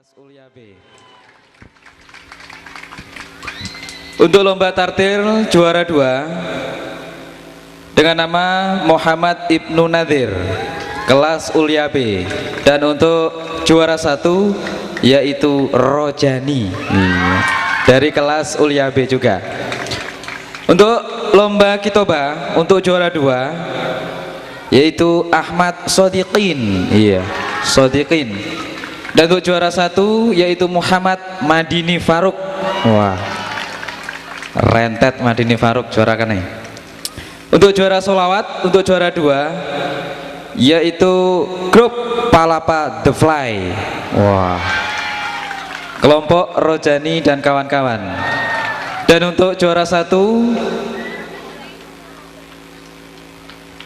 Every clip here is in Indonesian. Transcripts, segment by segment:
kelas Ulia B. Untuk lomba tartil juara 2 dengan nama Muhammad Ibnu Nadir, kelas Ulia B. Dan untuk juara 1 yaitu Rojani dari kelas Ulia B juga. Untuk lomba kitoba untuk juara 2 yaitu Ahmad Sodiqin, Sodiqin. Dan untuk juara 1 yaitu Muhammad Madini Faruk. Wah, rentet Madini Faruk juara kan nih. Untuk juara solawat untuk juara 2 yaitu grup Palapa The Fly. Wah, kelompok Rojani dan kawan-kawan. Dan untuk juara 1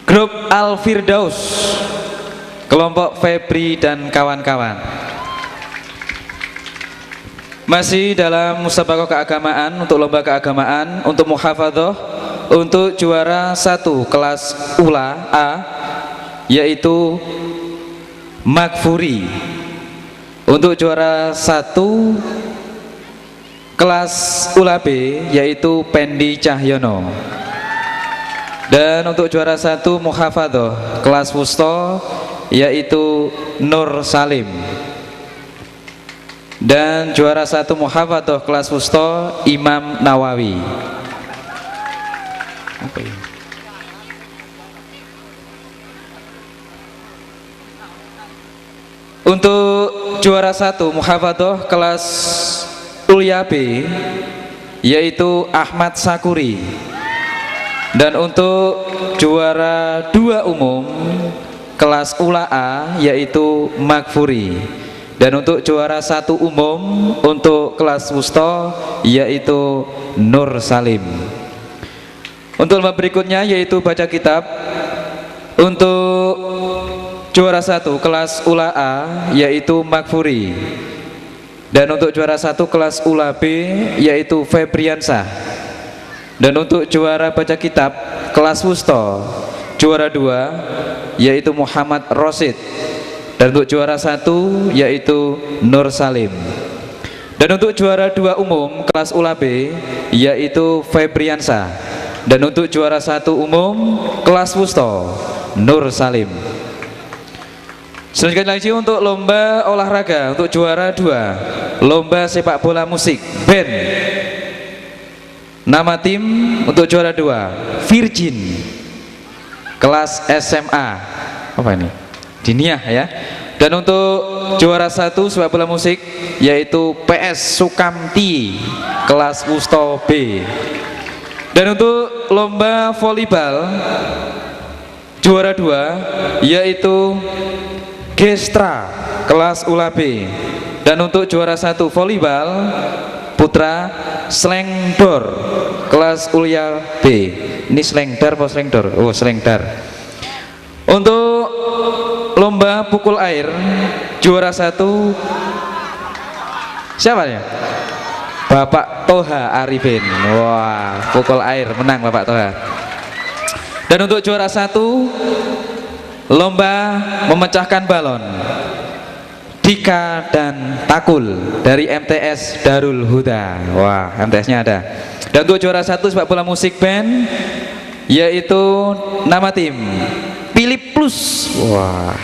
grup Al Firdaus, kelompok Febri dan kawan-kawan. Masih dalam musabaqah keagamaan untuk lomba keagamaan untuk muhafadzah untuk juara 1 kelas Ula A yaitu Makfuri. Untuk juara 1 kelas Ula B yaitu Pendi Cahyono. Dan untuk juara 1 muhafadzah kelas Wusto yaitu Nur Salim. Dan juara 1 muhafadzah kelas Wusto Imam Nawawi. Untuk juara 1 muhafadzah kelas Ulia B yaitu Ahmad Sakuri. Dan untuk juara 2 umum kelas Ula A yaitu Makfuri. Dan untuk juara 1 umum untuk kelas Wusto yaitu Nur Salim. Untuk lomba berikutnya yaitu baca kitab. Untuk juara 1 kelas Ula A yaitu Makfuri. Dan untuk juara 1 kelas Ula B yaitu Febriansah. Dan untuk juara baca kitab kelas Wusto juara 2 yaitu Muhammad Rosid. Dan untuk juara 1 yaitu Nur Salim. Dan untuk juara 2 umum kelas Ula B yaitu Febriansah. Dan untuk juara 1 umum kelas Wusto Nur Salim. Selanjutnya lagi untuk lomba olahraga untuk juara 2 lomba sepak bola musik band. Nama tim untuk juara 2 Virgin kelas SMA. Apa ini? Diniyah ya. Dan untuk juara 1 sepak bola musik yaitu PS Sukamti kelas Wusto B. Dan untuk lomba volleyball juara 2 yaitu Gestra kelas Ula B. Dan untuk juara 1 volleyball putra Slengdor kelas Ulia B. Ini Slengdar apa Slengdor? Oh, Slengdar. Untuk lomba pukul air juara 1 siapa ya? Bapak Toha Arifin. Wah, pukul air menang Bapak Toha. Dan untuk juara 1 lomba memecahkan balon Dika dan Takul dari MTS Darul Huda. Wah, MTS-nya ada. Dan untuk juara 1 sepak bola musik band yaitu nama tim Philip Plus. Wah,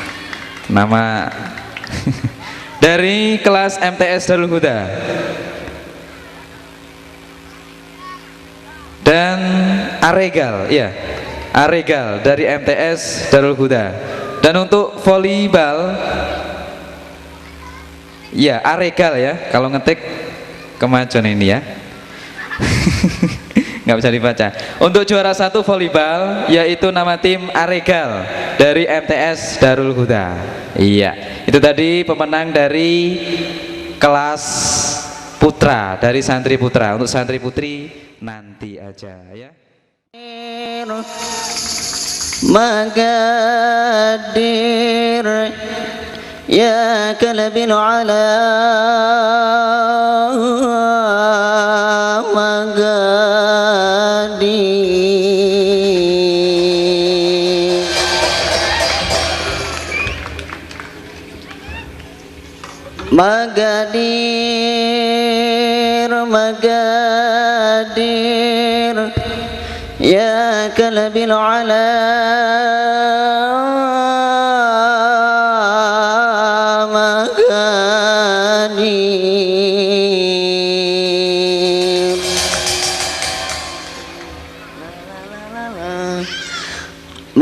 nama dari kelas MTS Darul Huda. Dan Aregal, ya, Aregal dari MTS Darul Huda. Dan untuk volleyball, ya Aregal ya, kalau ngetik kemajuan ini ya. Nggak bisa dibaca. Untuk juara 1 volleyball yaitu nama tim Aregal dari MTS Darul Huda. Iya, itu tadi pemenang dari kelas putra, dari santri putra. Untuk santri putri nanti aja ya. Magadir ya kalbin ala magadir. Magadir, Magadir, ya kalabil ala Magadir.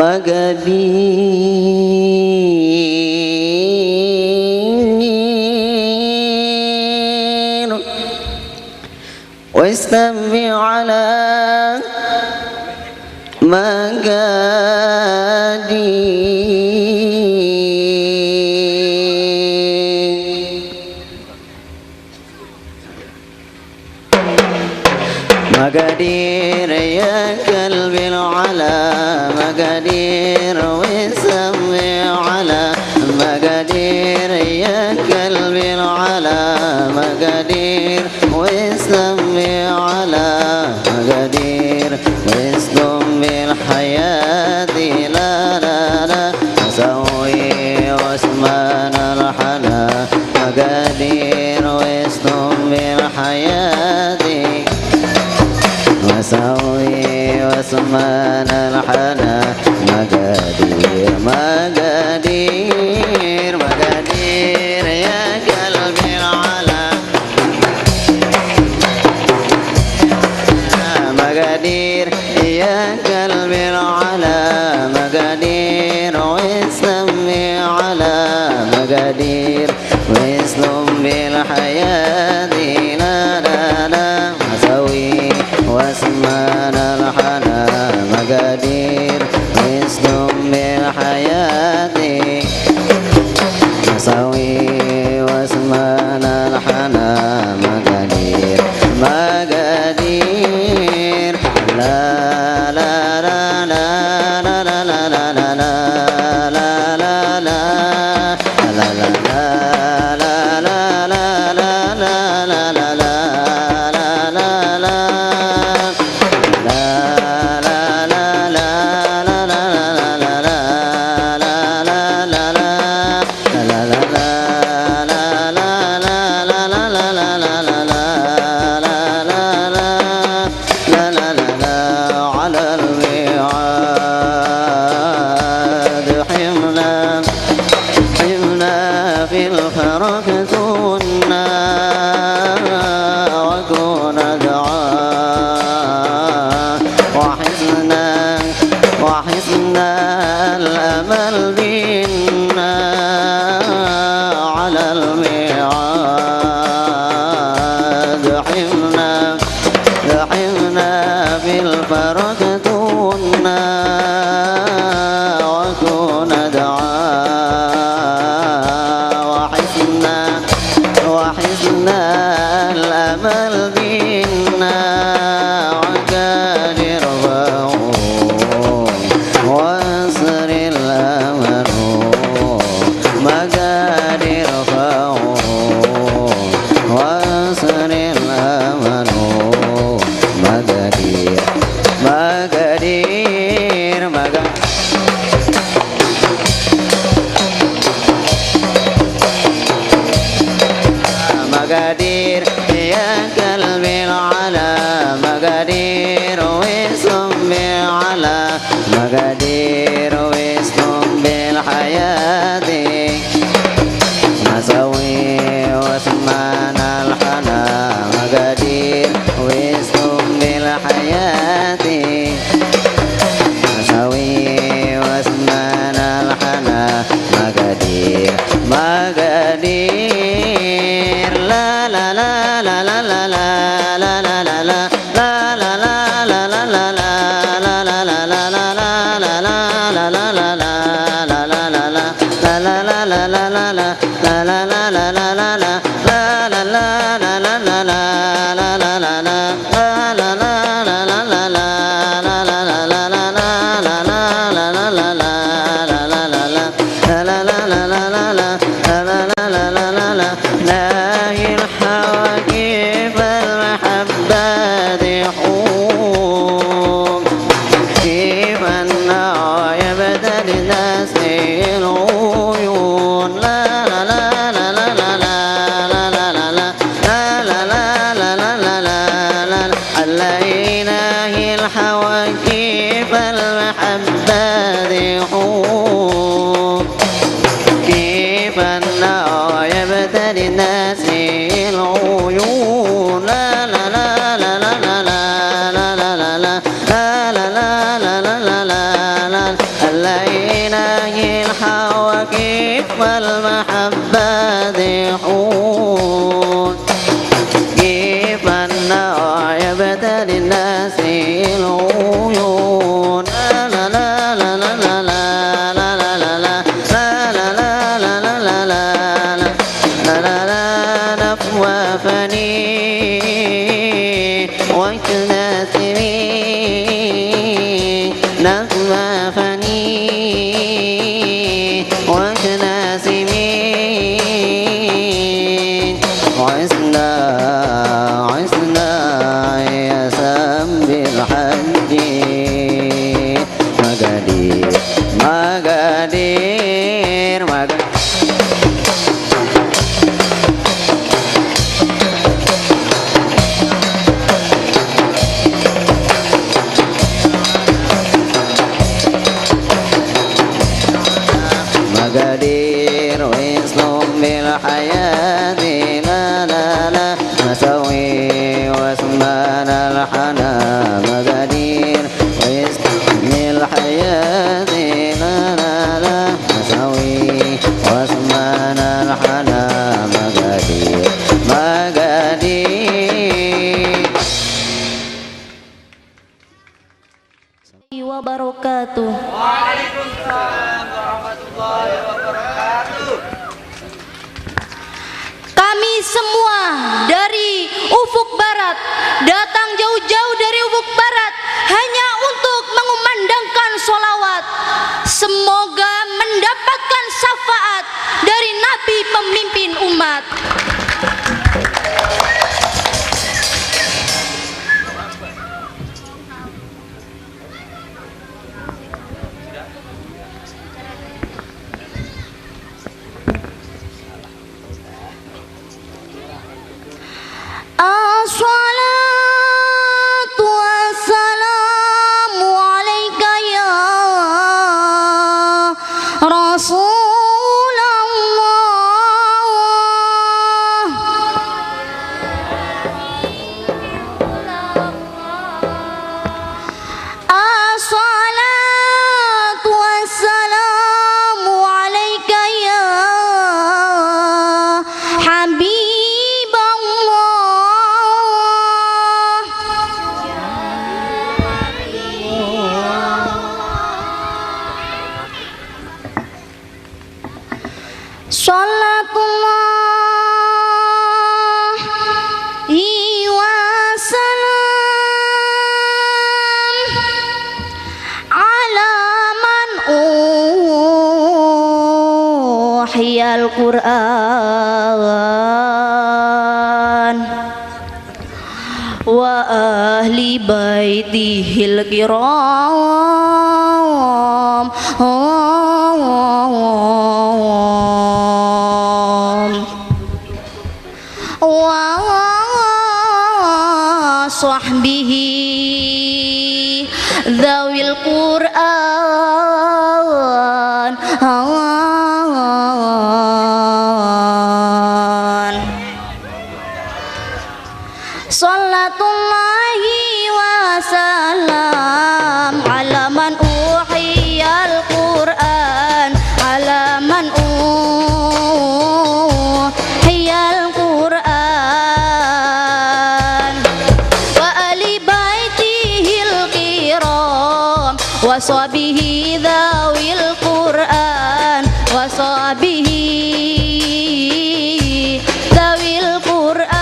Magadir, واستمع على Magadir, ya qalbi ala Magadir, وسمع على Magadir, ya qalbi ala Magadir, وسمع على Magadir, واصدم بالحياة لا لا لا سوي عثمان الحنا Magadir, واصدم بالحياة وسوي عثمان الحنا Magadir, Magadir, Magadir, ya qalbi ala Magadir, ya qalbi ala Magadir, وسمع على Magadir, واصدم بالحياة لا لا لا سوي واسمان الحنا Magadir, واصدم بالحياة سوي واسمان الحنا Magadir, Magadir, لا لا لا لا لا لا لا لا لا لا لا وحسنا الأمل بنا على الميعاد حمنا بالفرق تونا وكون دعاء وحسنا الأمل بنا وكادر واسر الأمل مقادر واسر الأمل مقادير مقادير يا قلبي على مقادير واسم على مقادير واسم بالحياة مسوي واسمان الحنا مقادير واسم بالحياة مسوي واسمان الحنا مقادير لا لا لا لا لا لا لا لا لا لا لا لا لا لا لا لا ناهي الحواكب المحبات حوم كيف النوى يبدأ للناس العيون لا لا لا لا لا لا يبتلي الناس العيون لا لا لا لا لا لا لا لا لا لا لا لا لا لا لا لا إله الحواكب والمحبة ضحون كيف النوع يبتلي الناس العيون لا لا لا لا لا لا لا لا لا لا وفني وكناتمي نظم فني وكناسمي عزنا عزنا يا سم بالحج مقادير مقادير مقادير مقادير ويصلهم بالحياة لا لا لا مساوي واسمنا الحنا مقادير ويصلهم بالحياة لا لا لا مساوي واسمنا الحنا مقادير مقادير wabarakatuh. Waalaikumsalam warahmatullahi wabarakatuh. Kami semua dari ufuk barat datang jauh-jauh dari ufuk barat hanya untuk mengumandangkan sholawat. Semoga mendapatkan syafaat dari Nabi pemimpin umat. Assalatu wassalamu alaika ya Rasulullah. Assalatu wassalamu alaika ya Habiballah. Sholatullahi wassalam ala man uhiyal Qur'an wa ahli baitihil kiram wa sahbihi dzawil Qur'an. Sholatullahi wasalam ala man uhiyal Qur'an ala man uhiyal Qur'an wa ali baitihil kiram wa sahbihi dzawil Qur'an wa sahbihi dzawil Qur'an.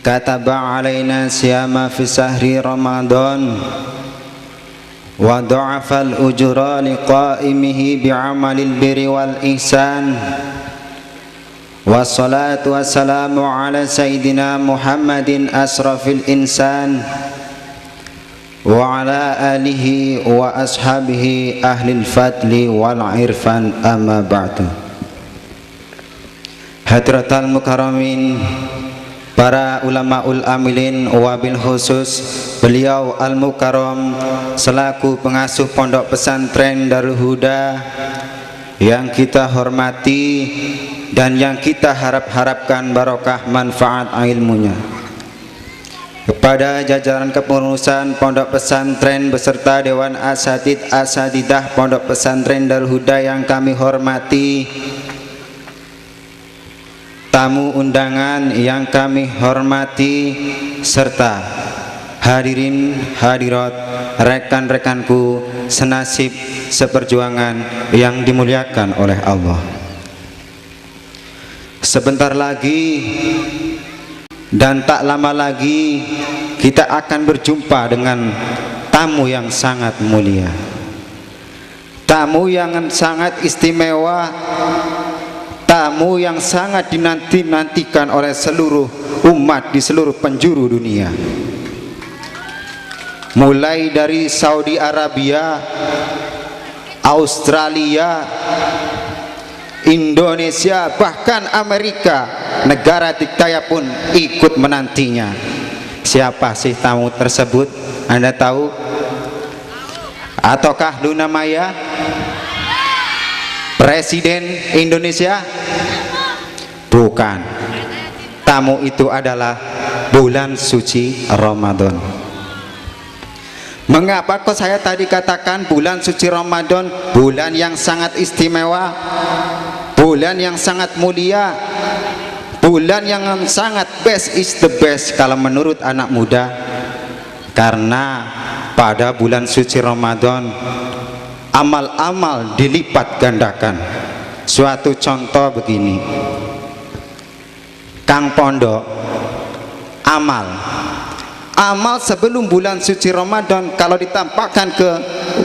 kataba alaina siyama fi sahri Ramadan wa du'afal ujura liqaimihi bi'amalil birri wal ihsan. Wassalatu wassalamu ala sayyidina Muhammadin asrafil insan wa ala alihi wa ashabihi ahlil fadli wal irfan, amma ba'du. Hadratal mukarramin, para ulamaul amilin, wabil khusus beliau al-mukarram selaku pengasuh pondok pesantren Darul Huda yang kita hormati dan yang kita harapkan barokah manfaat ilmunya, kepada jajaran kepengurusan pondok pesantren beserta dewan asatidah pondok pesantren Darul Huda yang kami hormati, tamu undangan yang kami hormati, serta hadirin hadirat rekan-rekanku senasib seperjuangan yang dimuliakan oleh Allah. Sebentar lagi dan tak lama lagi kita akan berjumpa dengan tamu yang sangat mulia, tamu yang sangat istimewa, tamu yang sangat dinanti-nantikan oleh seluruh umat di seluruh penjuru dunia, mulai dari Saudi Arabia, Australia, Indonesia, bahkan Amerika, negara dikdaya pun ikut menantinya. Siapa sih tamu tersebut? Anda tahu? Ataukah Luna Maya? Presiden Indonesia? Bukan. Tamu itu adalah bulan suci Ramadan. Mengapa kok saya tadi katakan bulan suci Ramadan, bulan yang sangat istimewa, bulan yang sangat mulia, bulan yang sangat best is the best kalau menurut anak muda? Karena pada bulan suci Ramadan amal-amal dilipat gandakan. Suatu contoh begini, Kang Pondok, amal sebelum bulan suci Ramadan kalau ditampakkan ke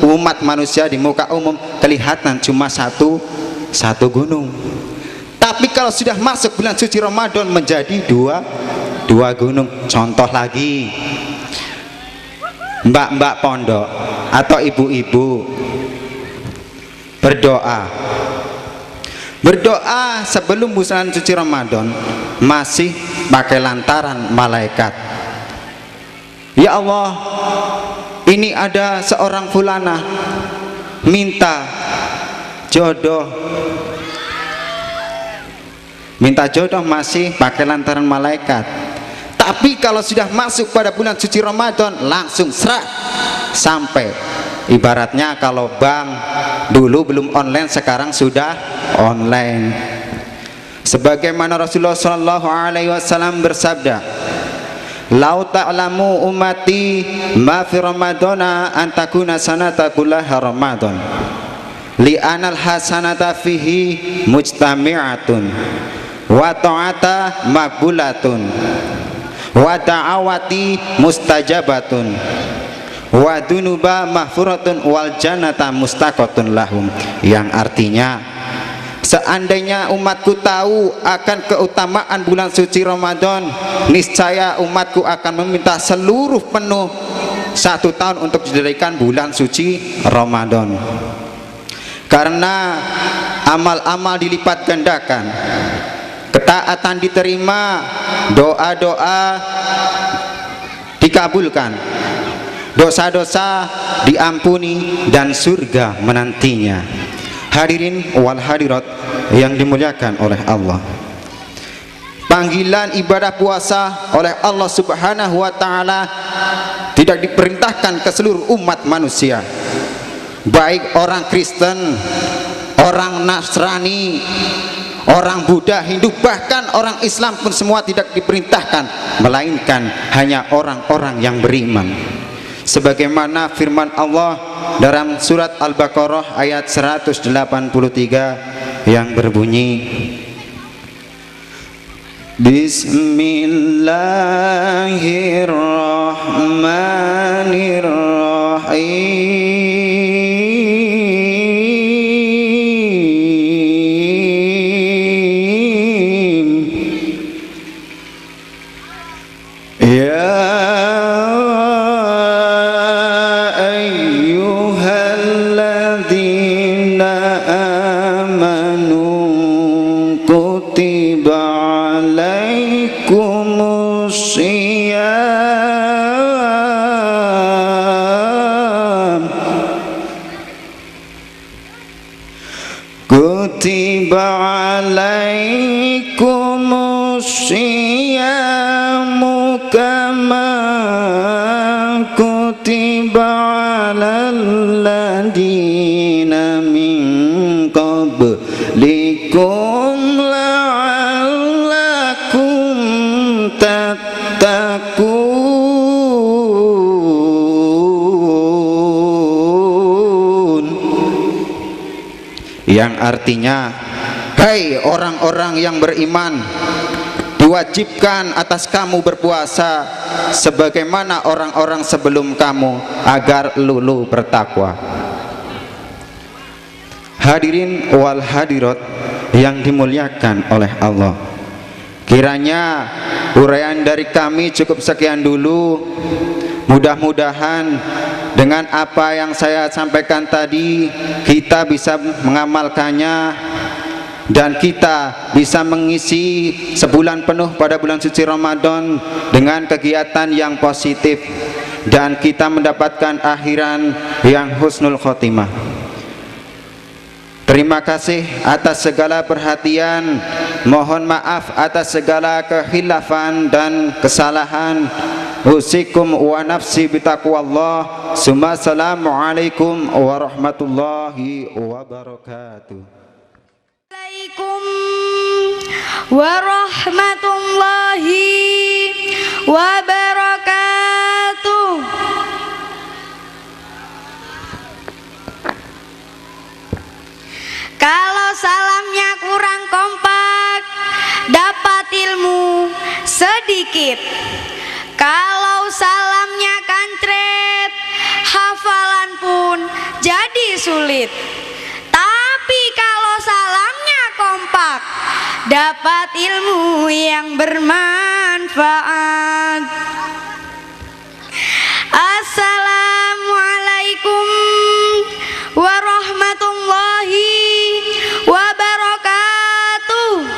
umat manusia di muka umum kelihatan cuma satu gunung. Tapi kalau sudah masuk bulan suci Ramadan menjadi dua gunung. Contoh lagi, mbak-mbak pondok atau ibu-ibu berdoa sebelum bulan suci Ramadan masih pakai lantaran malaikat. Ya Allah, ini ada seorang fulana minta jodoh masih pakai lantaran malaikat. Tapi kalau sudah masuk pada bulan suci Ramadan langsung serak, sampai ibaratnya kalau bank dulu belum online sekarang sudah online. Sebagaimana Rasulullah SAW bersabda, "Lau ta'lamu ummati ma fi Ramadana an takuna sanata kullaha Ramadan li'anal hasanata fihi mujtami'atun wa ta'ata maqbulatun wa da'awati mustajabatun wa dunuba mahfuratun wal jannata mustaqatun lahum." Yang artinya, seandainya umatku tahu akan keutamaan bulan suci Ramadan, niscaya umatku akan meminta seluruh penuh 1 tahun untuk dijadikan bulan suci Ramadan. Karena amal-amal dilipat gandakan, ketaatan diterima, doa-doa dikabulkan, dosa-dosa diampuni, dan surga menantinya. Hadirin wal hadirat yang dimuliakan oleh Allah, panggilan ibadah puasa oleh Allah Subhanahu wa ta'ala tidak diperintahkan ke seluruh umat manusia, baik orang Kristen, orang Nasrani, orang Buddha, Hindu, bahkan orang Islam pun semua tidak diperintahkan, melainkan hanya orang-orang yang beriman. Sebagaimana firman Allah dalam surat Al-Baqarah ayat 183 yang berbunyi, Bismillahirrahmanirrahim. Ya ayyuhalladzina amanu kutiba alaikumusiyam kutiba alaikumusiyam kama kutiba alal ladina min qablikum la'allakum tattaqun, yang artinya, hai orang-orang yang beriman, diwajibkan atas kamu berpuasa sebagaimana orang-orang sebelum kamu agar lulu bertakwa. Hadirin wal hadirat yang dimuliakan oleh Allah, kiranya uraian dari kami cukup sekian dulu. Mudah-mudahan dengan apa yang saya sampaikan tadi kita bisa mengamalkannya dan kita bisa mengisi sebulan penuh pada bulan suci Ramadan dengan kegiatan yang positif dan kita mendapatkan akhiran yang husnul khotimah. Terima kasih atas segala perhatian, mohon maaf atas segala kekhilafan dan kesalahan. Usikum wa nafsi bitaqwallah. Assalamualaikum warahmatullahi wabarakatuh. Assalamualaikum warahmatullahi wabarakatuh. Kalau salamnya kurang kompak, dapat ilmu sedikit. Kalau salamnya kancret, hafalan pun jadi sulit. Tapi kalau salamnya kompak, dapat ilmu yang bermanfaat. Assalamualaikum warahmatullahi wabarakatuh.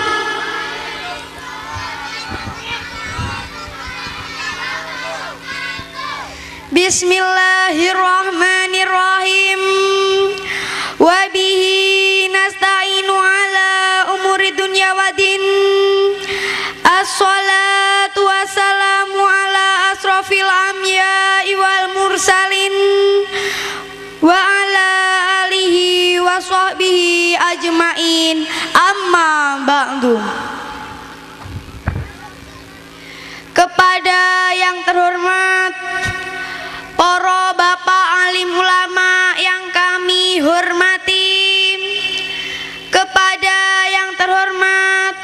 Bismillahirrahmanirrahim. Wabihi nasta'inu ala umuri dunya wadin. Assalatu wassalamu ala asrafil anbiya'i wal mursalin wa ala alihi wa sahbihi ajmain, amma ba'du. Kepada yang terhormat para bapak alim ulama yang kami hormati, kepada yang terhormat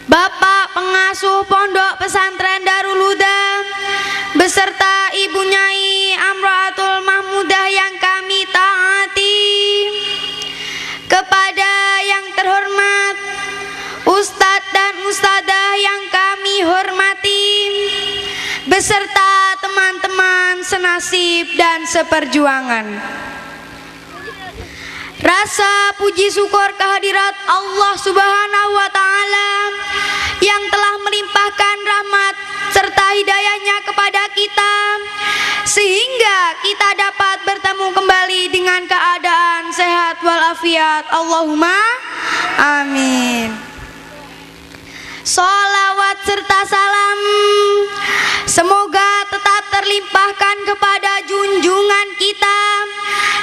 Bapak Pengasuh Pondok Pesantren Darul Huda beserta Ibu Nyai Amroatul Mahmudah yang kami taati, kepada yang terhormat Ustadz dan Ustadzah yang kami hormati beserta teman-teman senasib dan seperjuangan. Rasa puji syukur kehadirat Allah Subhanahu wa Ta'ala yang telah melimpahkan rahmat serta hidayahnya kepada kita sehingga kita dapat bertemu kembali dengan keadaan sehat walafiat. Allahumma amin. Sholawat serta salam semoga tetap terlimpahkan kepada junjungan kita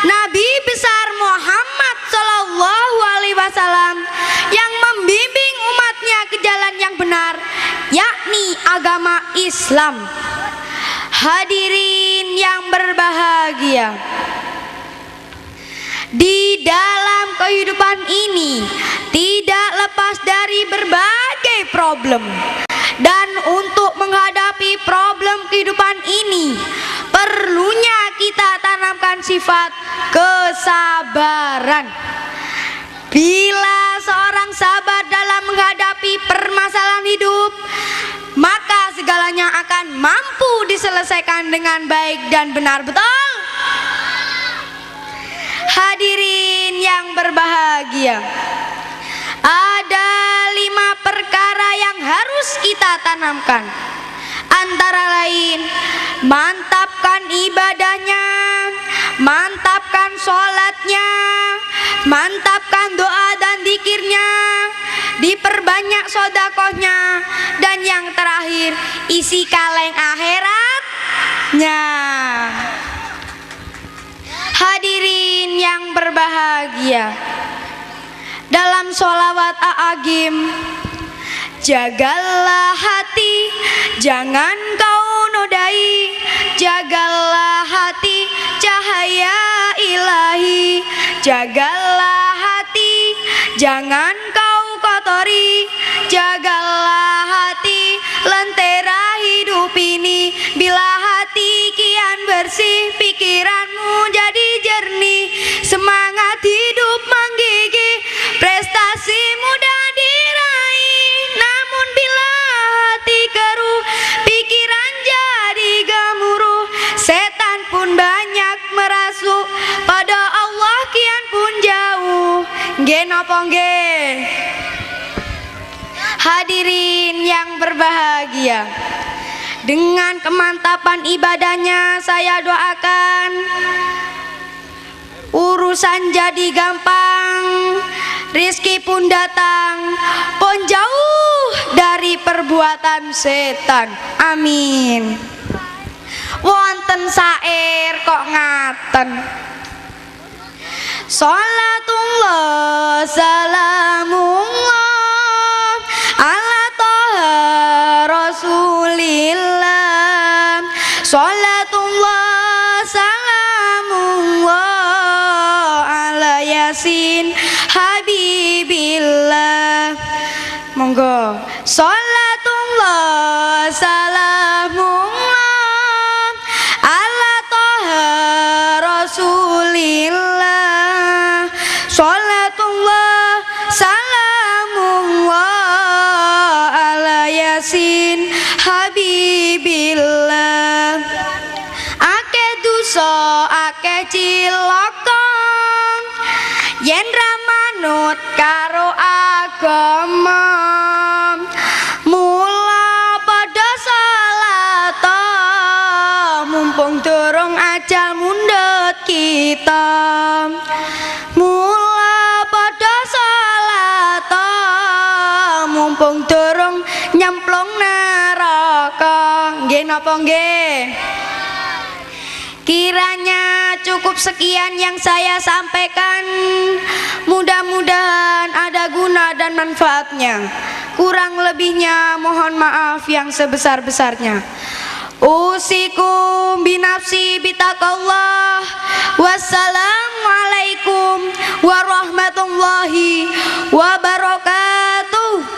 Nabi besar Muhammad Sallallahu Alaihi Wasallam yang membimbing umatnya ke jalan yang benar, yakni agama Islam. Hadirin yang berbahagia, di dalam kehidupan ini tidak lepas dari berbagai problem. Dan untuk menghadapi problem kehidupan ini, perlunya kita tanamkan sifat kesabaran. Bila seorang sabar dalam menghadapi permasalahan hidup, maka segalanya akan mampu diselesaikan dengan baik dan benar. Betul? Hadirin yang berbahagia, ada 5 perkara yang harus kita tanamkan. Antara lain, mantapkan ibadahnya, mantapkan sholatnya, mantapkan doa dan zikirnya, diperbanyak sodakohnya, dan yang terakhir, isi kaleng akhiratnya. Hadirin yang berbahagia, dalam sholawat A'agim, jagalah hati, jangan kau nodai, jagalah hati, cahaya ilahi, jagalah hati, jangan kau kotori, jagalah hati, lentera hidup ini. Bila hati kian bersih, pikiranmu jadi jernih, semangat hidup menggigih, prestasi mudah diraih. Namun bila hati keruh, pikiran jadi gemuruh, setan pun banyak merasuk, pada Allah kian pun jauh. Nggih napa nggih? Hadirin yang berbahagia, dengan kemantapan ibadahnya saya doakan urusan jadi gampang, rizki pun datang, pun jauh dari perbuatan setan. Amin. Wonten sair kok ngaten. Salatullah salamullah ala toha rasulillah, salatullah salamullah ala yasin habibillah. Monggo. Salatullah salamullah ala toha rasulillah, salatullah salamullah ala yasin habibillah. Ake dosa ake cilaka yen ra manut karo agama, mula padha salata mumpung durung ajal mundhut kita, mula padha salata mumpung durung nyemplung neraka. Nggih napa nggih? Kiranya cukup sekian yang saya sampaikan, mudah-mudahan ada guna dan manfaatnya. Kurang lebihnya mohon maaf yang sebesar-besarnya. Usikum binafsi bitaqallah. Wassalamualaikum warahmatullahi wabarakatuh.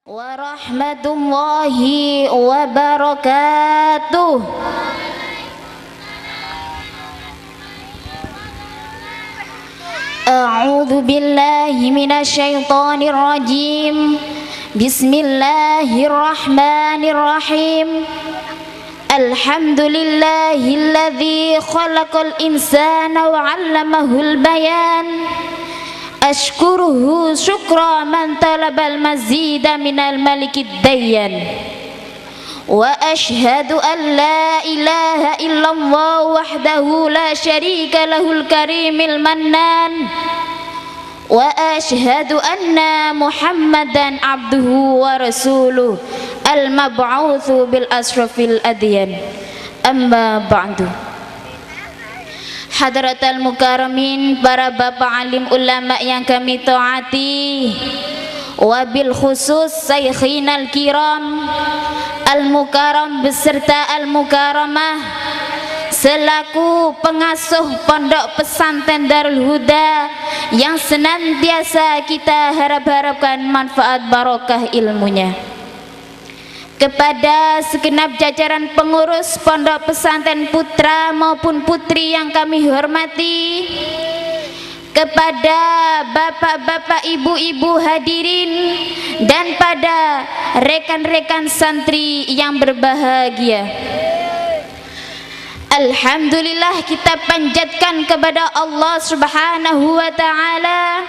Warahmatullahi wabarakatuh. A'udzu billahi minasyaitonir rajim. Bismillahirrahmanirrahim. Alhamdulillahilladzi khalaqal insana wa 'allamahul bayan. Ashkuruhu syukra man talabal mazida minal malikid dayyan. Wa ashhadu an la ilaha illallah wahdahu la syarika lahul karimil mannan. Wa ashhadu anna Muhammadan abduhu wa rasuluh al-mab'utsu bil asrafil adyan. Amma ba'du. Hadratal mukaramin, para bapak alim ulama yang kami taati, wabil khusus saykhinal kiram, al mukaram beserta al mukaramah, selaku pengasuh Pondok Pesantren Darul Huda yang senantiasa kita harap-harapkan manfaat barokah ilmunya, kepada segenap jajaran pengurus Pondok Pesantren putra maupun putri yang kami hormati, kepada bapak-bapak, ibu-ibu hadirin, dan pada rekan-rekan santri yang berbahagia. Alhamdulillah, kita panjatkan kepada Allah Subhanahu wa taala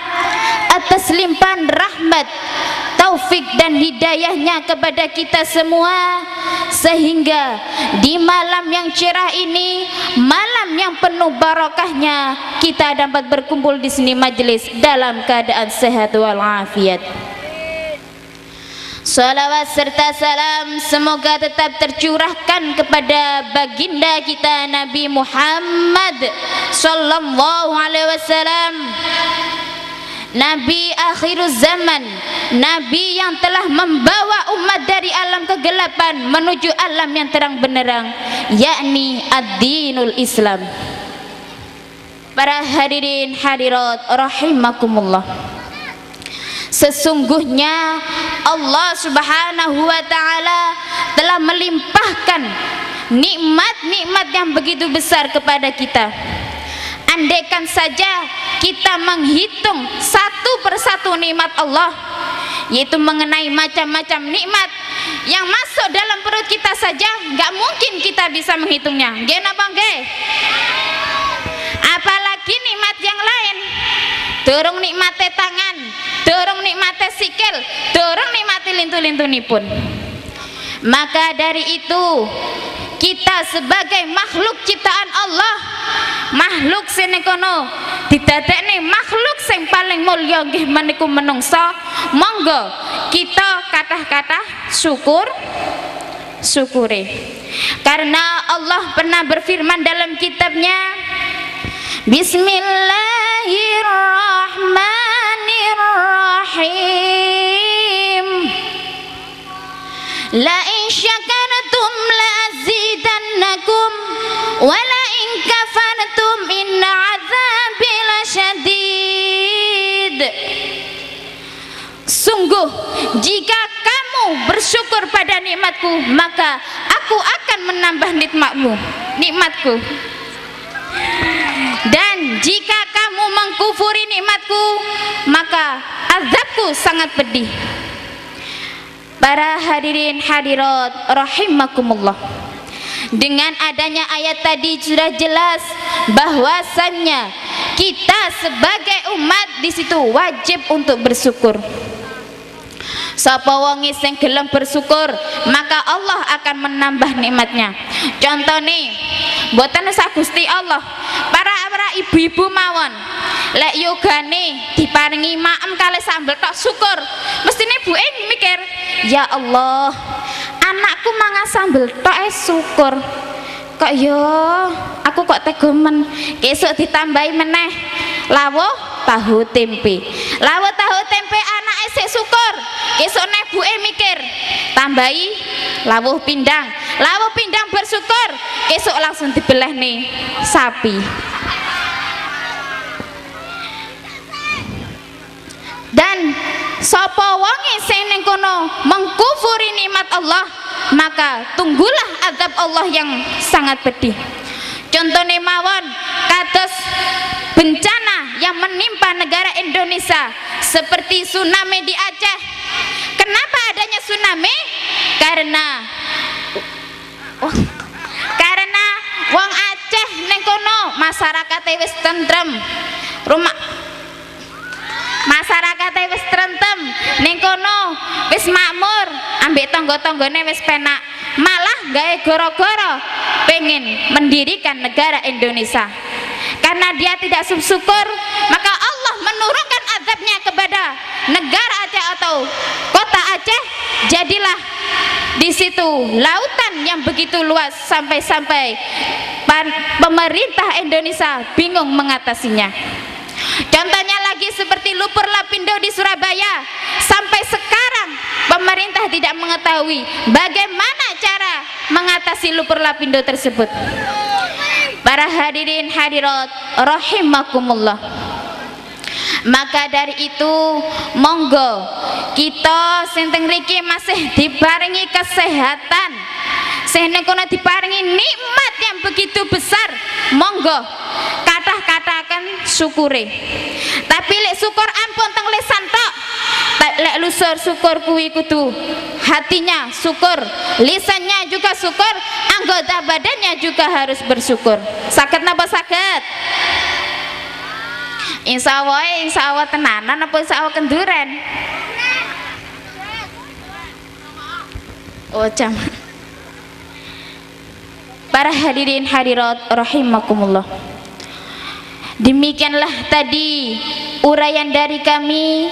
atas limpahan rahmat, taufik dan hidayahnya kepada kita semua, sehingga di malam yang cerah ini, malam yang penuh barokahnya, kita dapat berkumpul di sini majelis dalam keadaan sehat walafiat. Salawat serta salam semoga tetap tercurahkan kepada baginda kita Nabi Muhammad sallallahu alaihi wasallam, Nabi akhiruz zaman, Nabi yang telah membawa umat dari alam kegelapan menuju alam yang terang benderang, yakni ad-dinul Islam. Para hadirin hadirat rahimakumullah, sesungguhnya Allah Subhanahu wa taala telah melimpahkan nikmat-nikmat yang begitu besar kepada kita. Andaikan saja kita menghitung satu persatu nikmat Allah, yaitu mengenai macam-macam nikmat yang masuk dalam perut kita saja, nggak mungkin kita bisa menghitungnya. Nggih napa nggih? Apalagi nikmat yang lain. Durung nikmate tangan, durung nikmate sikil, durung nikmati lintu-lintunipun. Maka dari itu, kita sebagai makhluk ciptaan Allah, makhluk sing kono didadekne makhluk sing paling mulya nggih menika menungsa, monggo kita kathah-kathah syukure. Karena Allah pernah berfirman dalam kitabnya, Bismillahirrahmanirrahim, la in syakartum la azidannakum wa la in kafartum inna azabi lasyadid. Sungguh jika kamu bersyukur pada nikmatku, maka aku akan menambah nikmatku. Dan jika kamu mengkufuri nikmatku, maka azabku sangat pedih. Para hadirin hadirat rahimakumullah, dengan adanya ayat tadi sudah jelas bahwasannya kita sebagai umat di situ wajib untuk bersyukur. Sapa wonge sing gelem bersyukur, maka Allah akan menambah nikmatnya. Contoh nih, mboten sak Gusti Allah, para ibu-ibu mawon, lek yogane diparingi maem kali sambel tok syukur, mestine buke mikir, ya Allah, anakku mangan sambel tok syukur. Kok yo aku kok tegomen, besok ditambahi meneh lawuh tahu tempe. Lawuh tahu tempe anake sik syukur, besok nek buke mikir tambahi lawuh pindang. Lawuh pindang bersyukur, besok langsung dibelah nih sapi. Dan sapa wonge sing ning kono mengkufuri nikmat Allah, maka tunggulah azab Allah yang sangat pedih. Contohnya mawon kados bencana yang menimpa negara Indonesia seperti tsunami di Aceh. Kenapa adanya tsunami? Karena wong Aceh ning kono masyarakate wis tentrem. Masyarakate wis trentem ning kono wis makmur, ambek tangga-tanggane wis penak, malah gawe goro-goro pengen mendirikan negara Indonesia. Karena dia tidak syukur, maka Allah menurunkan azabnya kepada negara Aceh atau kota Aceh. Jadilah di situ lautan yang begitu luas sampai-sampai pemerintah Indonesia bingung mengatasinya. Contohnya lagi seperti Lumpur Lapindo di Surabaya, sampai sekarang pemerintah tidak mengetahui bagaimana cara mengatasi Lumpur Lapindo tersebut. Para hadirin hadirat rahimakumullah. Maka dari itu monggo kita sing teng mriki masih diparingi kesehatan, sehingga kono diparingi nikmat yang begitu besar, monggo kathah-kathaken syukure. Tapi lek syukur ampun teng lisan tok, lek lusur syukur kuwi kudu hatinya syukur, lisannya juga syukur, anggota badannya juga harus bersyukur. Saged napa saged? Insya Allah tenanan apa insya Allah kenduran? Oh jam. Para hadirin hadirat rahimakumullah. Demikianlah tadi uraian dari kami,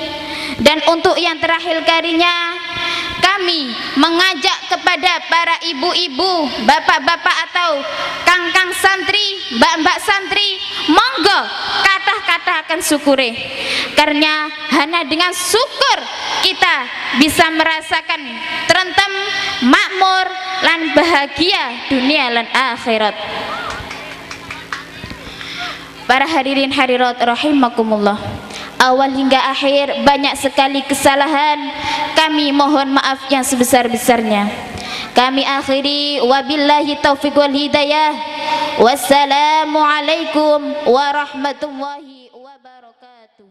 dan untuk yang terakhir kalinya kami mengajak kepada para ibu-ibu, bapak-bapak atau kang-kang santri, mbak-mbak santri, monggo kathah-kathaken syukure, karena hanya dengan syukur kita bisa merasakan tentrem, makmur lan bahagia dunia lan akhirat. Para hadirin hadirat rahimakumullah, awal hingga akhir banyak sekali kesalahan, kami mohon maaf yang sebesar-besarnya. Kami akhiri wabillahi taufiq wal hidayah. Wassalamualaikum warahmatullahi wabarakatuh.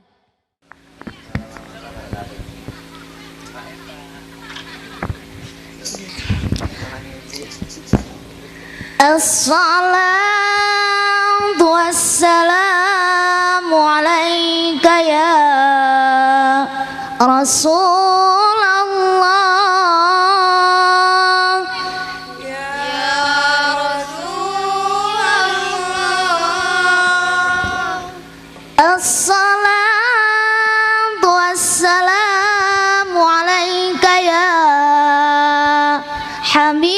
Assalatu wassalamu alaika ya Rasulullah. Assalatu wassalamu alaika ya Habiballah.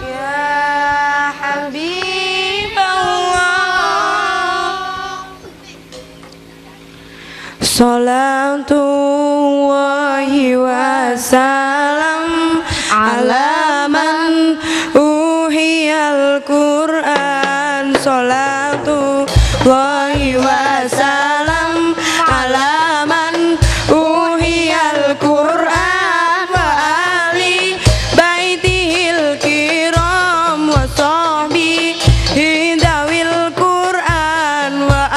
Ya Habiballah. Salatullahi wassalam ala man uhiyal Qur'an. Salatullahi wassalam ala man uhiyal Qur'an wa ali baitihil kiram wa sahbihi dawil Qur'an wa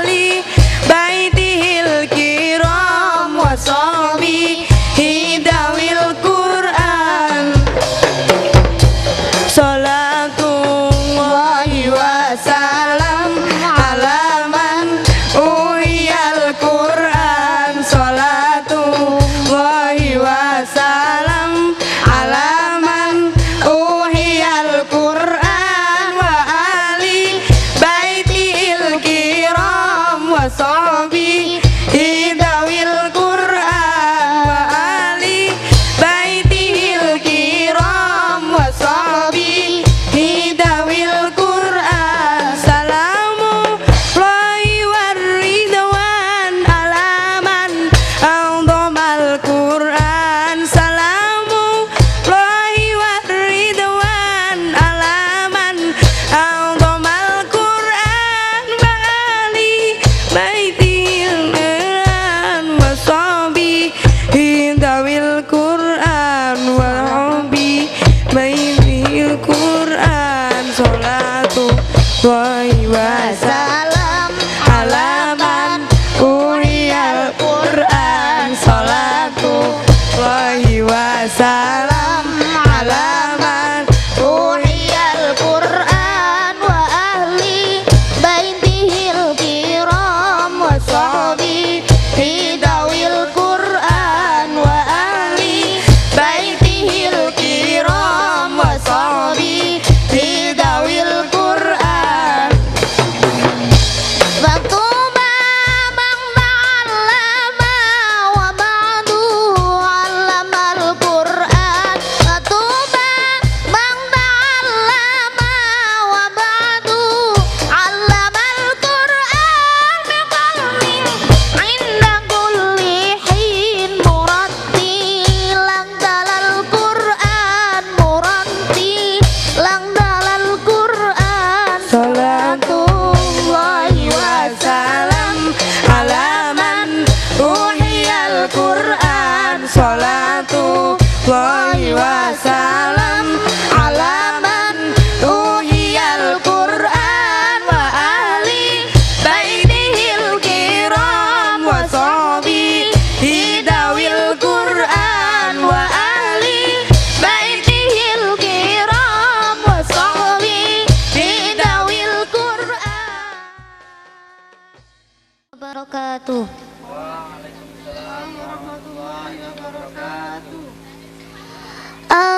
ali baitihil kiram wa sahbihi dawil Qur'an.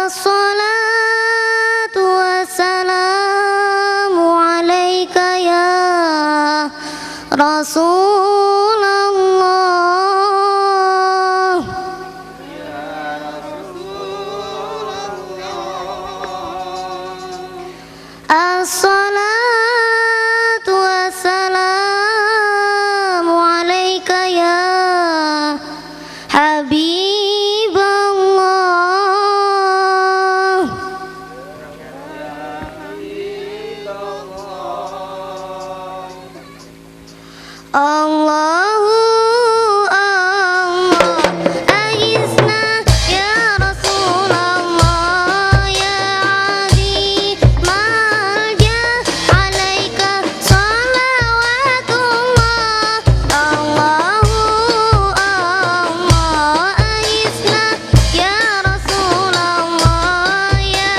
As-salatu wassalamu alaika ya Rasulullah. As-salatu wassalamu alaika ya Habiballah. Allahu Allah, aizna ya Rasulullah, ya Adi malja alaika salawatullah. Allahu Allah, aizna ya Rasulullah, ya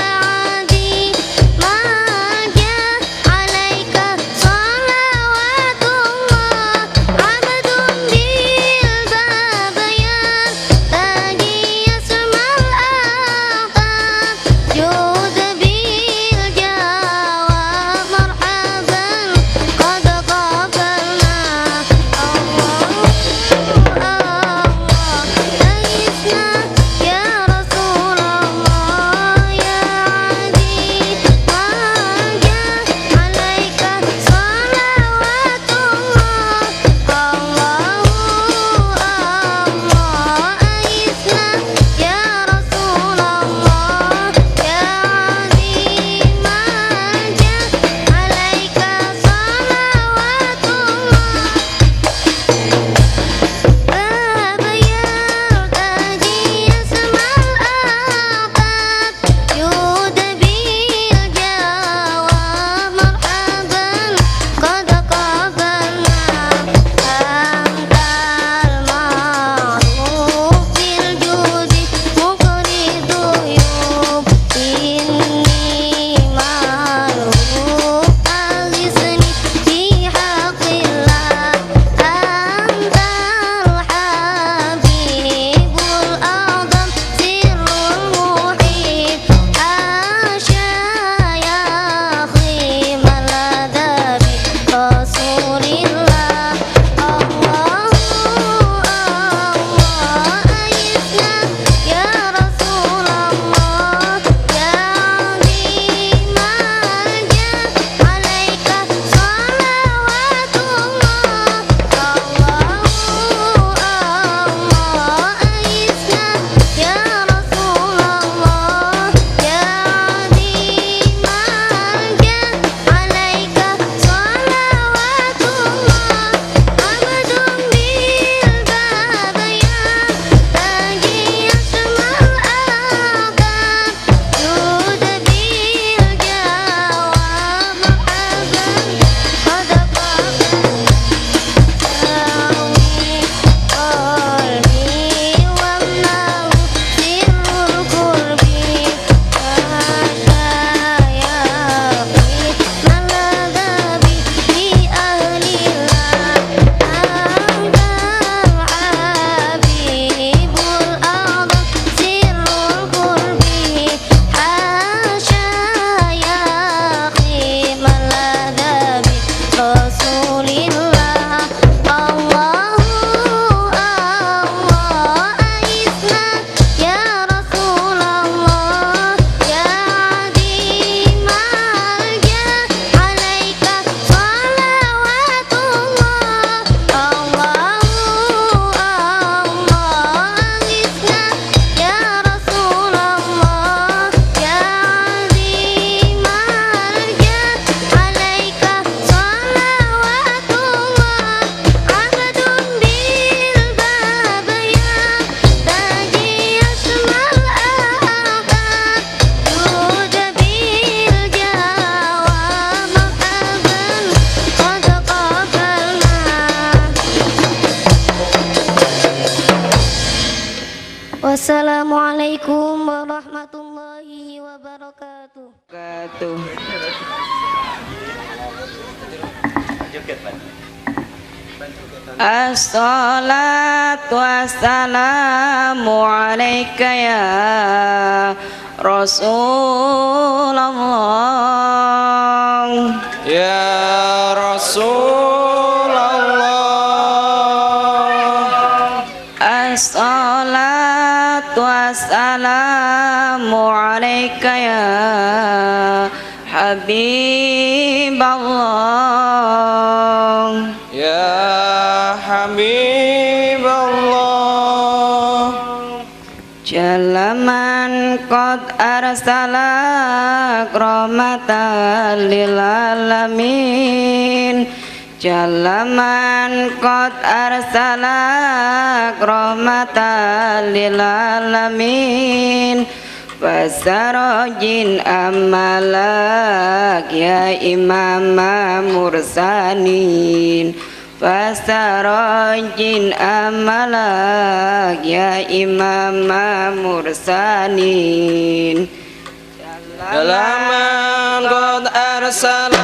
Adi malja alaika salawatullah. Abdun bil babayan tadi asmal aqab, jud bil jawab marhaban qad qabalna. Allah aizna ya Rasulullah, ya Adi malja alaika salawatullah. Allahu Allah, aizna ya Rasulullah, ya Adi malja alaika salawatullah. Babayar tadi asmal aqab, jud bil jawab marhaban qad qabalna. Antal ma'ruf bil judi muqridu yub, inni ma'ruf alisni fi haqillah. Antal habibul a'zam sirrul muhib, hasya ya akhi maladabi rasulillah. Allahu Allah, aizna ya Rasulullah, ya Adi malja alaika salawatullah. Allahu Allah, aizna ya Rasulullah, ya Adi malja alaika salawatullah. Abdun bil babayan tadi asmal aqab, jud bil jawab marhaban qad qalbi wamna'u sirrul qurbi, hasya ya akhi maladabi fi ahlillah. Antal habibul a'zam sirrul qurbi, hasya ya akhi maladabi rasulillah. Allahu Allah, aizna ya Rasulullah, ya Adi malja alaika salawatullah. Allahu Allah, aizna ya Rasulullah, ya Adi malja alaika salawatullah. Abdun bil babayan tadi asmal aqab, jud bil jawab marhaban qad qabalna. Wassalamualaikum warahmatullahi wabarakatuh. As-salatu wassalamu alaika ya Rasulullah. Ya Rasulullah. As-salatu wassalamu alaika ya Habiballah. Ya Habiballah. Jalaman qad arsalak rahmatan lil alamin. Jalaman qad arsalak rahmatan lil alamin. Fasarojin amalak ya imam mursalin. Fasarojin amalak ya imam mursalin. Jalaman qad arsalak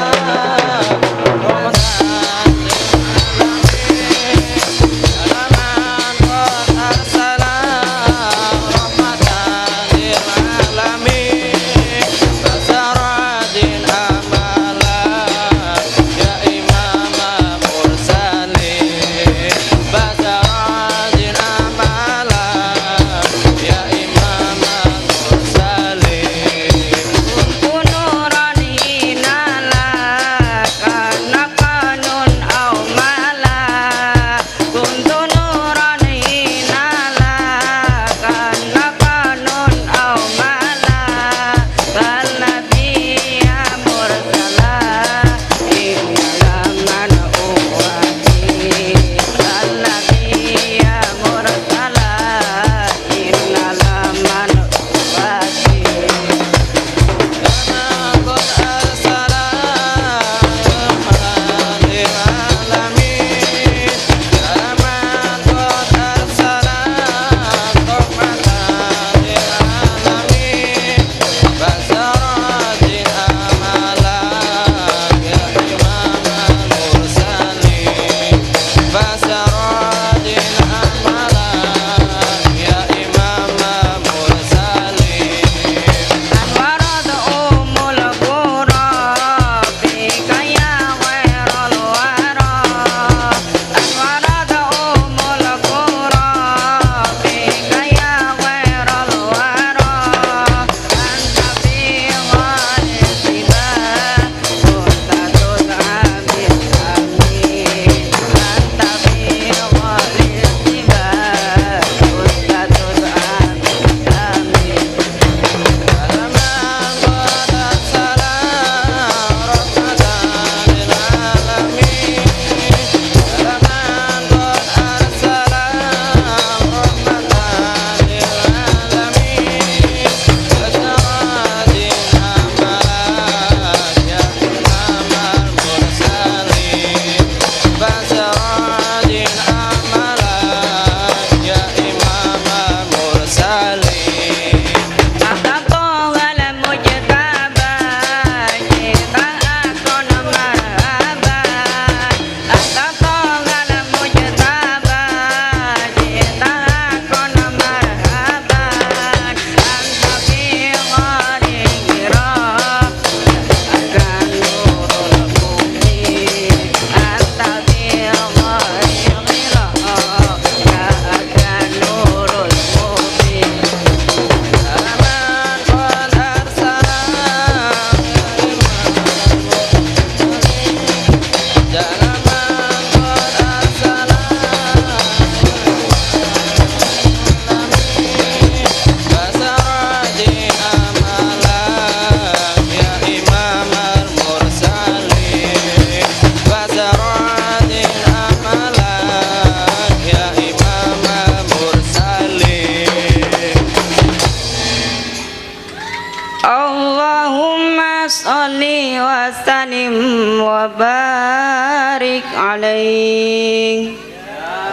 sholli wa sallim wa barik alaih.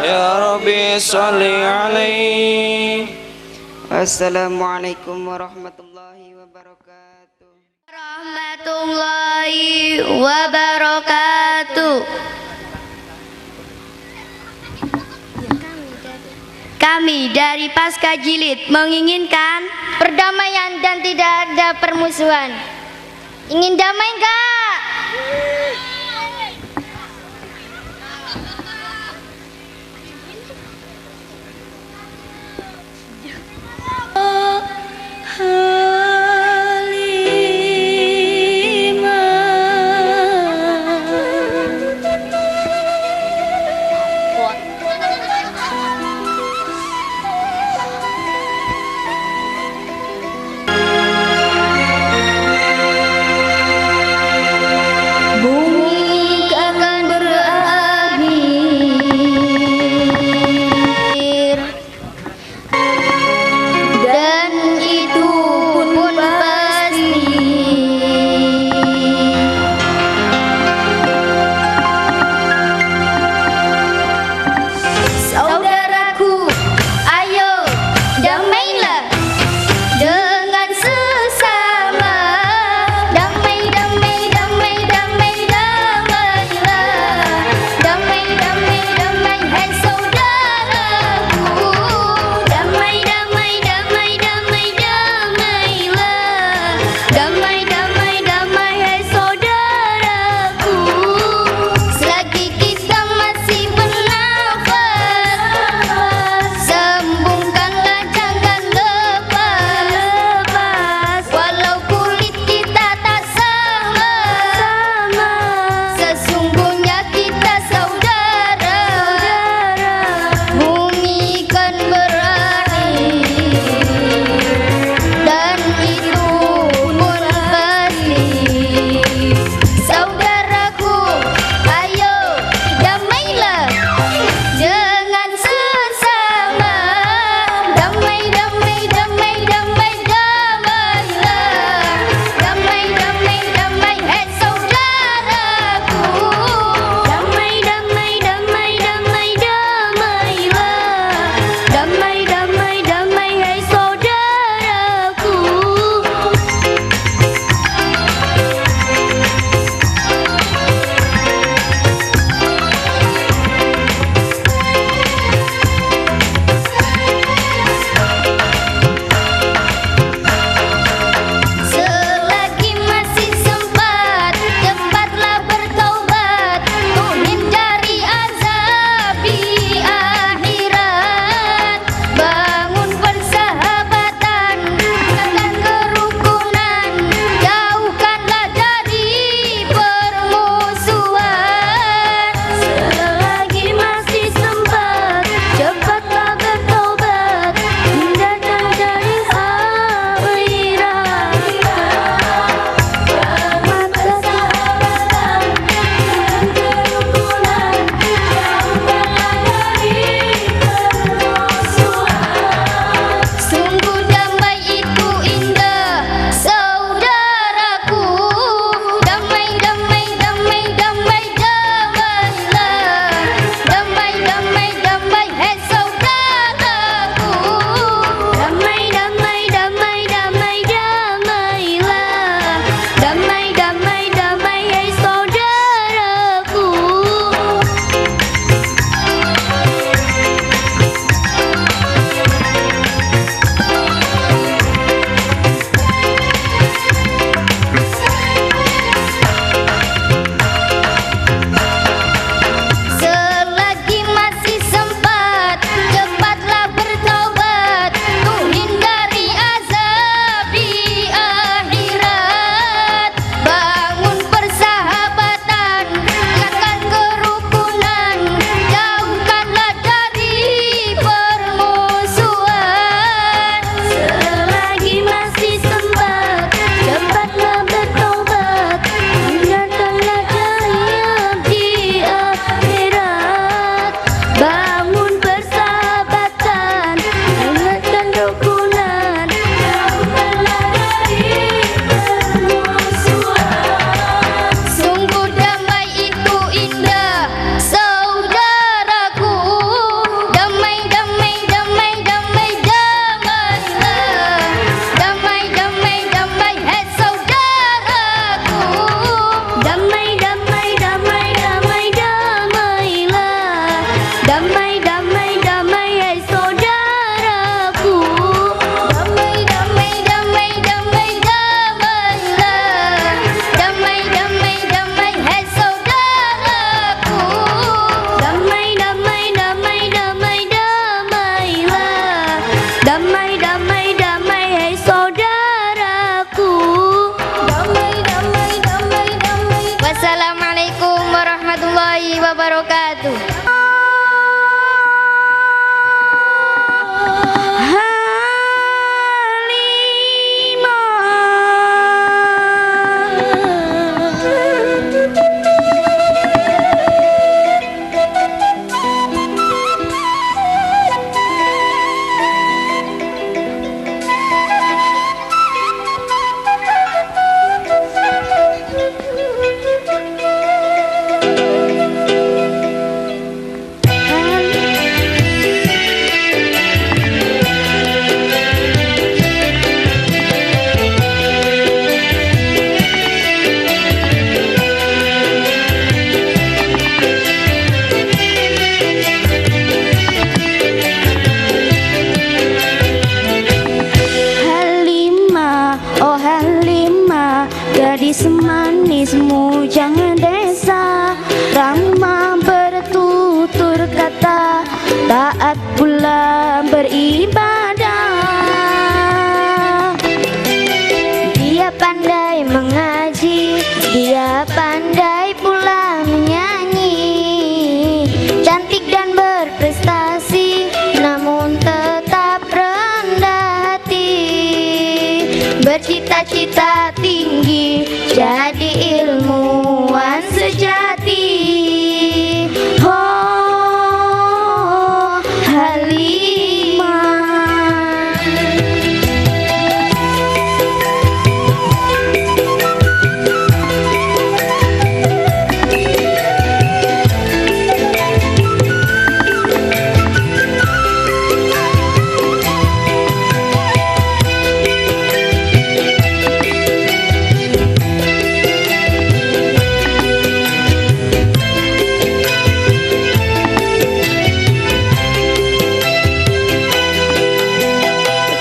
Ya Rabbi sholli alaih. Wassalamualaikum warahmatullahi wabarakatuh. Warahmatullahi wabarakatuh. Kami dari Pasca Jilid menginginkan perdamaian dan tidak ada permusuhan. Ingin damai enggak? beribadah. Dia pandai mengaji, dia pandai pula menyanyi. Cantik dan berprestasi, namun tetap rendah hati. Bercita-cita tinggi, jadi ilmuwan sejati. Oh, Halimah.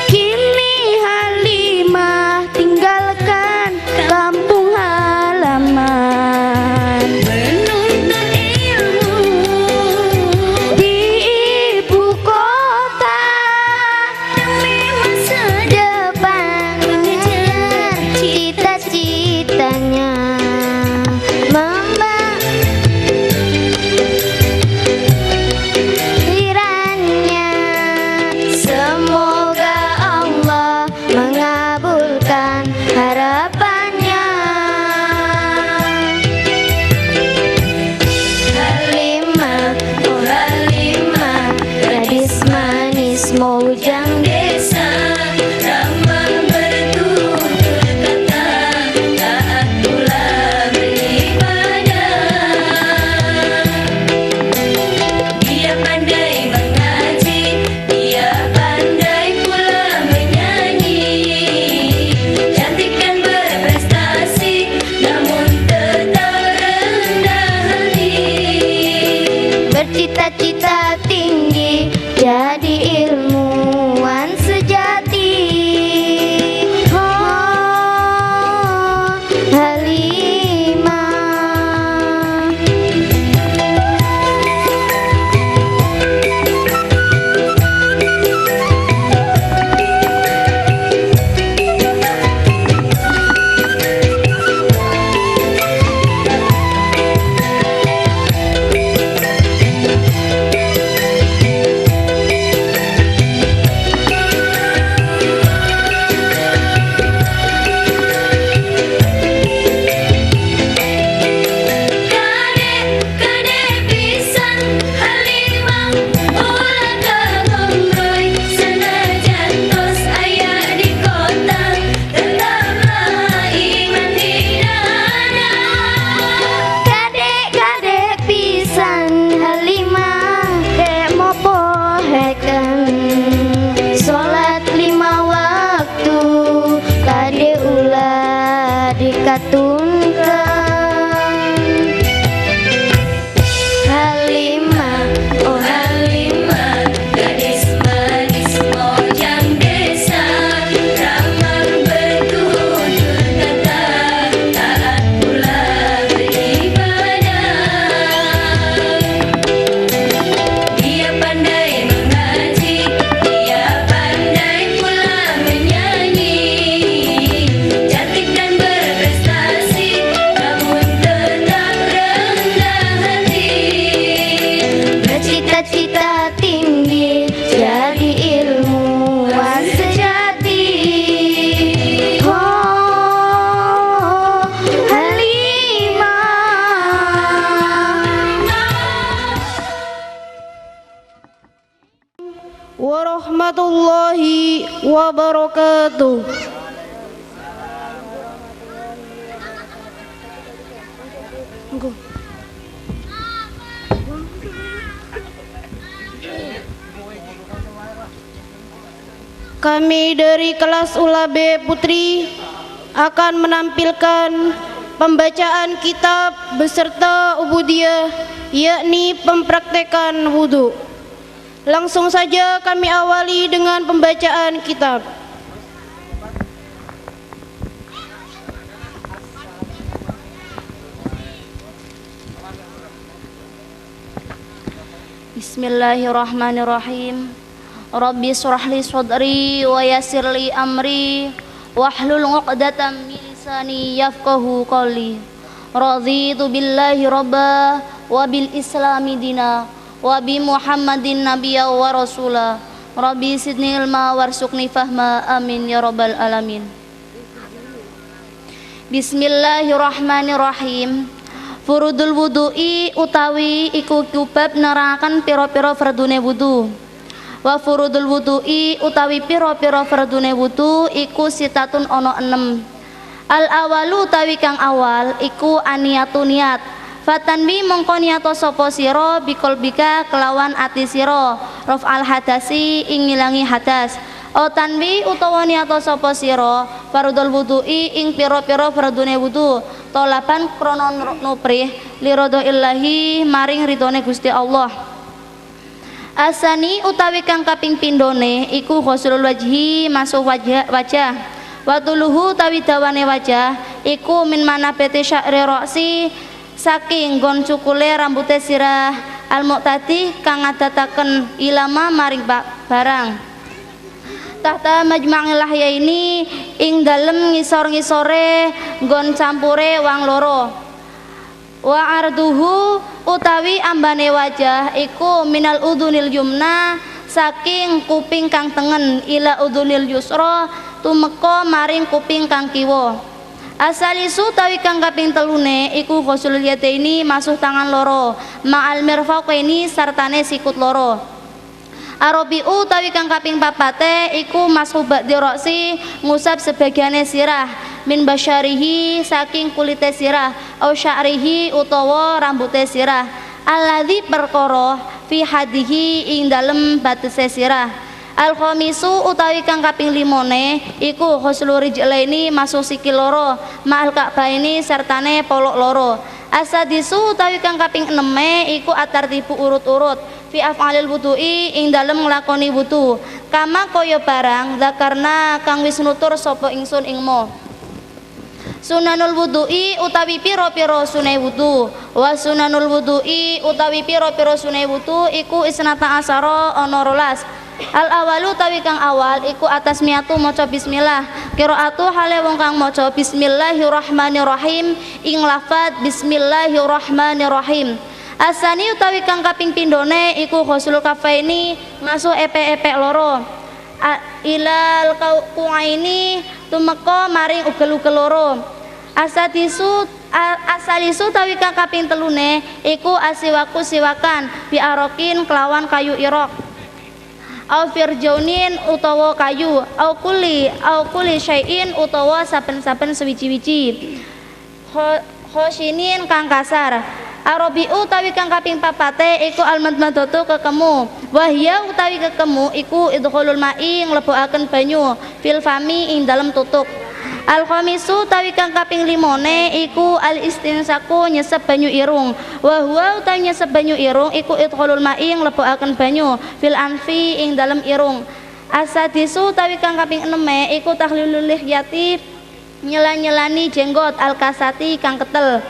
Kini Halimah tinggalkan kampung halaman, menuntut ilmu di ibu kota demi masa depan, mengejar cita-citanya. Semoga Allah mengabulkan harapannya. Halimah, oh Halimah, gadis manis mojang desa, ramah bertutur kata, taat pula beribadah. Dia pandai mengaji, dia pandai pula menyanyi. Cantik dan berprestasi, namun tetap rendah hati. Bercita-cita tinggi, jadi ilmuwan sejati. Oh, Halimah. Kadek pisan Halimah, ulah kagomroy, senajan tos aya di kota, tetaplah iman di dada. Kadek pisan Halimah, dek mopo heken sholat 5 waktu, kadek ulah dikatunkan. Halimah, oh Halimah, gadis manis mojang desa, ramah bertutur kata, taat pula beribadah. Dia pandai mengaji, dia pandai pula menyanyi. Cantik dan berprestasi, namun tetap rendah hati. Bercita-cita tinggi, jadi ilmuwan sejati. Oh, Halimah. Warahmatullahi wabarakatuh. Kami dari kelas Ula B Putri akan menampilkan pembacaan kitab beserta ubudiyah, yakni pempraktekan wudhu. Langsung saja kami awali dengan pembacaan kitab. Bismillahirrahmanirrahim. Rabbi shrah li sadri wa yassir li amri wahlul 'uqdatam min lisani yafqahu qawli. Raditu billahi rabba wa bil islami dina wa bi Muhammadin nabiyya wa rasula. Rabbi sidni ilma warzuqni fahma, amin ya rabbal alamin. Bismillahirrahmanirrahim. Furudul wudu'i utawi iku kubab nerakan piro-piro fardune wudu. Wa furudul wudu'i utawi piro-piro fardune wudu iku sitatun ono 6. Al awalu utawi kang awal iku aniyatu niat. Fatanwi mongko niyato sapa sira biqalbika kelawan ati sira raf'al hadasi ing ngilangi hadas. O tanwi utawa niyato sapa sira fardul wudu'i ing pira-pira fardune wudu tolaban krana nuprih liridho illahi maring ridhone Gusti Allah. Asani utawi kang kaping pindhone iku ghuslul wajhi masuk wajah. Watuluhu utawi dawane wajah iku min manabati sya'ri ra'si saking gon cukule rambute sirah al-muqtadi kang ngadataken ilama maring barang. Tahta majma'il lahyaini ing dalem ngisor-ngisore nggon campure wang loro. Wa arduhu utawi ambane wajah iku minal udhunil yumna saking kuping kang tengen ila udhunil yusra tumeka maring kuping kang kiwa. Asalisu utawi kang kaping telune iku ghuslul yadaini masuh tangan loro ma'al mirfaqaini sartane sikut loro. Arabi'u utawi kang kaping papate iku mashu ba'di ra'si ngusap sebagiane sirah min basyarihi saking kulite sirah au sya'rihi utawa rambute sirah alladzi perkara fi hadihi ing dalem batese sirah. Al khamisu utawi kang kaping 5 iku ghuslul rijlaini mashu sikil loro ma'al ka'baini sertane polok loro. Asadisu utawi kang kaping 6 iku atartibu urut-urut fi af'alil wudu'i ing dalem nglakoni wudu kama kaya barang zakarna kang wis nutur sapa ingsun ing mo. Sunanul wudu'i utawi pira-pira sunai wudu wa sunanul wudu'i utawi pira-pira sunai wudu iku isnata asara ana 12. Al awalu utawi kang awal iku atas miatu maca bismillah qiraatu hale wong kang maca bismillahirrahmanirrahim ing lafaz bismillahirrahmanirrahim. Asani utawi kang kaping pindhone iku ghuslul kafaini ngasuh epek-epek loro ilal kuaini tumeka maring ugel-ugel loro. Asalisu utawi kang kaping telune iku asiwaku siwakan bi arokin kelawan kayu irok au firjaunin utawa kayu au kuli syai'in utawa saben-saben sewiji-wiji khoshinin kang kasar. Arabi'u utawi kang kaping papate iku almadmadatu kekemu wahya utawi kekemu iku idkhulul ma'i nglebokaken banyu fil fami ing dalem tutuk. Al khamisu utawi kang kaping 5 iku al istinsaku nyesep banyu irung wa huwa utawi nyesep banyu irung iku idkhulul ma'i nglebokaken banyu fil anfi ing dalem irung. Asadisu utawi kang kaping 6 iku tahlilul lihyati nyela-nyelani jenggot al kasati kang ketel.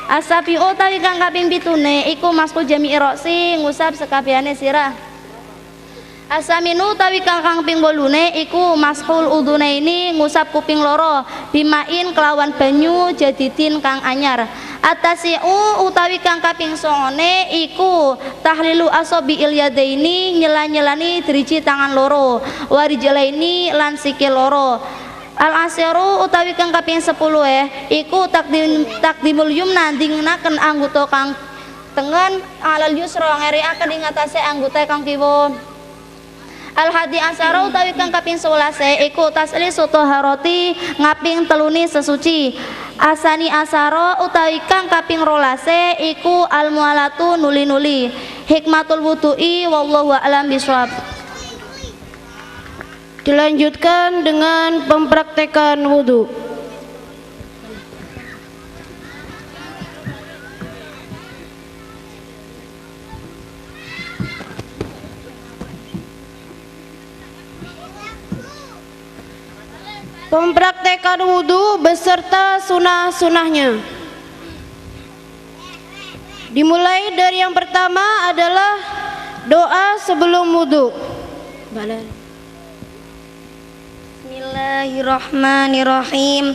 Asabi utawi kang kaping 7 iku masku jami'i roksi ngusap sekabehane sirah. Asaminu utawi kang kaping 8 iku mashul udhunaini ngusap kuping loro bimain kelawan banyu jadidin kang anyar. Atasi'u utawi kang kaping 9 iku tahlilu asabi'il yadaini nyela-nyelani driji tangan loro warijlaini lan sikil loro. Al asiru utawi kang kaping 10 iku takdimul yumna dingnaken anggota kang tengen alal yusra ngeriaken ing atase anggota kang kiwa. Al hadi asara utawi kang kaping 11 iku taslisu taharati ngaping teluni sesuci. Asani asara utawi kang kaping 12 iku al mualatu nuli-nuli. Hikmatul wudu'i wallahu a'lam bishawab. Dilanjutkan dengan mempraktekkan wudu. Mempraktekkan wudu beserta sunah-sunahnya. Dimulai dari yang pertama adalah doa sebelum wudu. Bismillahirrahmanirrahim.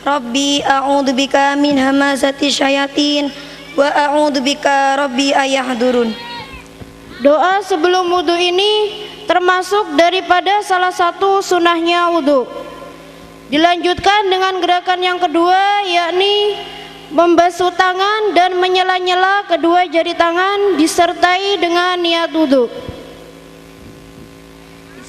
Rabbi a'udzubika min hamazati syayatin wa a'udzubika rabbi ayahdurun. Doa sebelum wudhu ini termasuk daripada salah satu sunahnya wudhu. Dilanjutkan dengan gerakan yang kedua, yakni membasuh tangan dan menyela-nyela kedua jari tangan disertai dengan niat wudhu.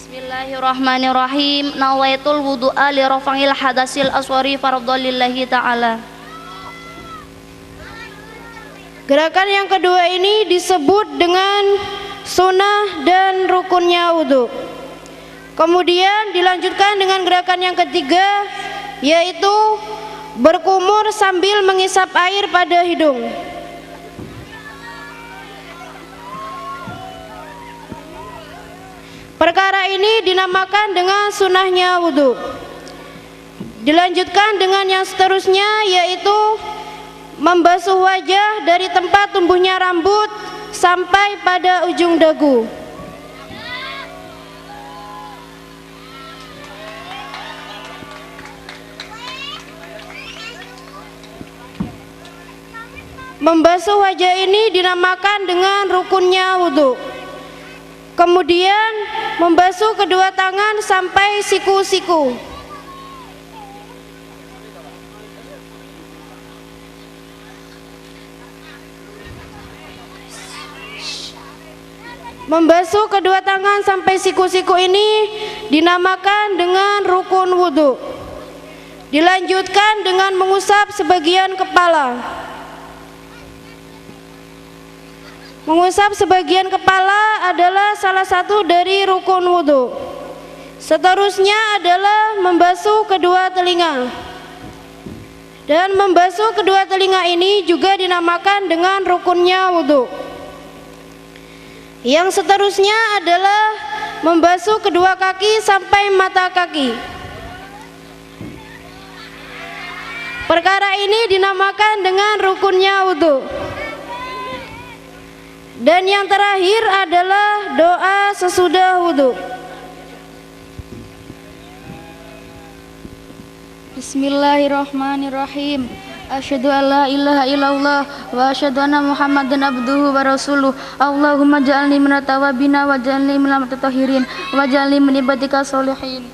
Bismillahirrahmanirrahim. Nawaitul wudu'a li rafa'il hadasil aswari fardhalillahi ta'ala. Gerakan yang kedua ini disebut dengan sunnah dan rukunnya wudhu. Kemudian dilanjutkan dengan gerakan yang ketiga, yaitu berkumur sambil mengisap air pada hidung. Perkara ini dinamakan dengan sunnahnya wudhu. Dilanjutkan dengan yang seterusnya, yaitu membasuh wajah dari tempat tumbuhnya rambut sampai pada ujung dagu. Membasuh wajah ini dinamakan dengan rukunnya wudhu. Kemudian membasuh kedua tangan sampai siku-siku. Membasuh kedua tangan sampai siku-siku ini dinamakan dengan rukun wudhu. Dilanjutkan dengan mengusap sebagian kepala. Mengusap sebagian kepala adalah salah satu dari rukun wudhu. Seterusnya adalah membasuh kedua telinga. Dan membasuh kedua telinga ini juga dinamakan dengan rukunnya wudhu. Yang seterusnya adalah membasuh kedua kaki sampai mata kaki. Perkara ini dinamakan dengan rukunnya wudhu. Dan yang terakhir adalah doa sesudah wudhu. Bismillahirrahmanirrahim. Asyhadu an la ilaha illallah wa asyhadu anna Muhammadan abduhu wa rasuluh. Allahumma ja'alni minat tawabina wa ja'alni minal mutatahhirin wa ja'alni min ibadika sholihin.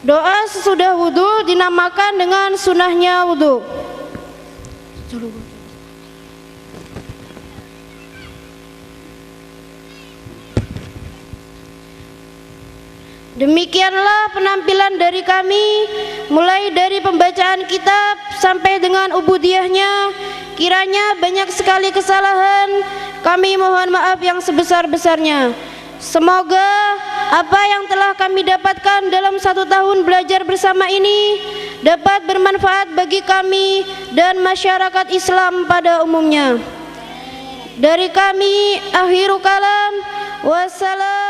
Doa sesudah wudhu dinamakan dengan sunahnya wudhu. Demikianlah penampilan dari kami, mulai dari pembacaan kitab sampai dengan ubudiyahnya. Kiranya banyak sekali kesalahan, kami mohon maaf yang sebesar-besarnya. Semoga apa yang telah kami dapatkan dalam 1 tahun belajar bersama ini dapat bermanfaat bagi kami dan masyarakat Islam pada umumnya. Dari kami, akhirul kalam, wassalam.